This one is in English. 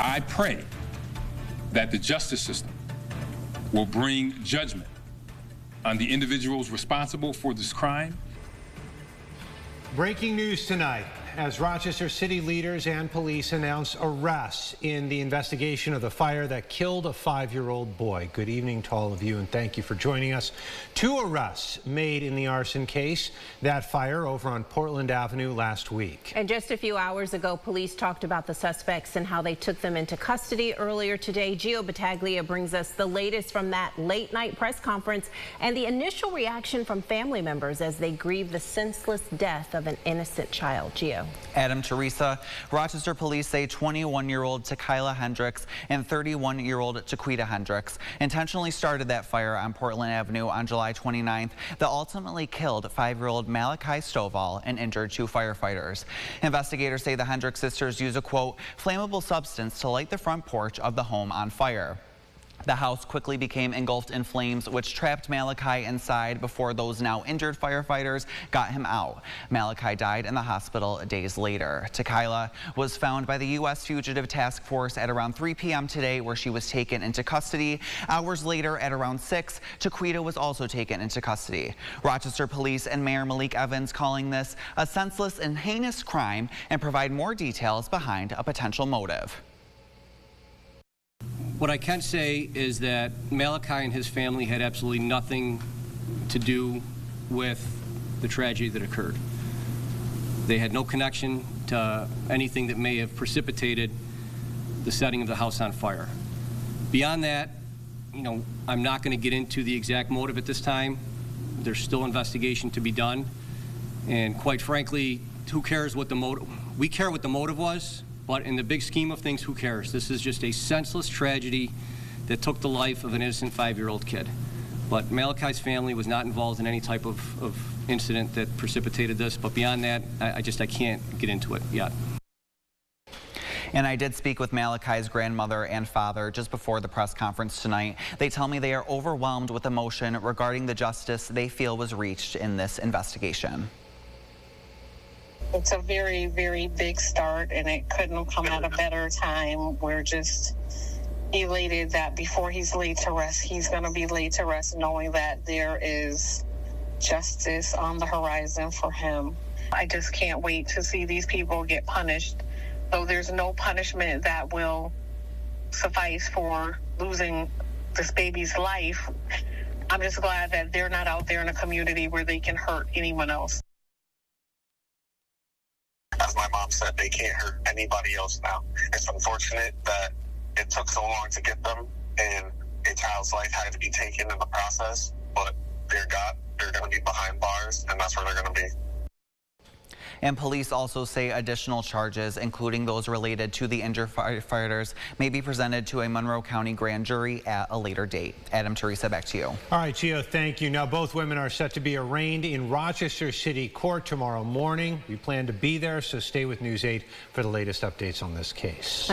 I pray that the justice system will bring judgment on the individuals responsible for this crime. Breaking news tonight as Rochester city leaders and police announce arrests in the investigation of the fire that killed a 5-year-old boy. Good evening to all of you and thank you for joining us. 2 arrests made in the arson case, that fire over on Portland Avenue last week. And just a few hours ago, police talked about the suspects and how they took them into custody earlier today. Gio Battaglia brings us the latest from that late night press conference and the initial reaction from family members as they grieve the senseless death of an innocent child. Gio. Adam, Teresa, Rochester police say 21-year-old Tequila Hendricks and 31-year-old Chiquita Hendricks intentionally started that fire on Portland Avenue on July 29th that ultimately killed 5-year-old Malachi Stovall and injured 2 firefighters. Investigators say the Hendricks sisters used a, quote, flammable substance to light the front porch of the home on fire. The house quickly became engulfed in flames, which trapped Malachi inside before those now injured firefighters got him out. Malachi died in the hospital days later. Tequila was found by the U.S. Fugitive Task Force at around 3 p.m. today, where she was taken into custody. Hours later, at around 6, Chiquita was also taken into custody. Rochester police and Mayor Malik Evans calling this a senseless and heinous crime and provide more details behind a potential motive. What I can say is that Malachi and his family had absolutely nothing to do with the tragedy that occurred. They had no connection to anything that may have precipitated the setting of the house on fire. Beyond that, I'm not going to get into the exact motive at this time. There's still investigation to be done. And quite frankly, who cares what the motive? We care what the motive was. But in the big scheme of things, who cares? This is just a senseless tragedy that took the life of an innocent 5-year-old kid. But Malachi's family was not involved in any type of incident that precipitated this. But beyond that, I can't get into it yet. And I did speak with Malachi's grandmother and father just before the press conference tonight. They tell me they are overwhelmed with emotion regarding the justice they feel was reached in this investigation. It's a very, very big start, and it couldn't have come at a better time. We're just elated that before he's laid to rest, he's going to be laid to rest, knowing that there is justice on the horizon for him. I just can't wait to see these people get punished. Though there's no punishment that will suffice for losing this baby's life, I'm just glad that they're not out there in a community where they can hurt anyone else. As my mom said, they can't hurt anybody else now. It's unfortunate that it took so long to get them, and a child's life had to be taken in the process, but they're going to be behind bars, and that's where they're going to be. And police also say additional charges, including those related to the injured firefighters, may be presented to a Monroe County grand jury at a later date. Adam, Teresa, back to you. All right, Gio, thank you. Now, both women are set to be arraigned in Rochester City Court tomorrow morning. We plan to be there, so stay with News 8 for the latest updates on this case.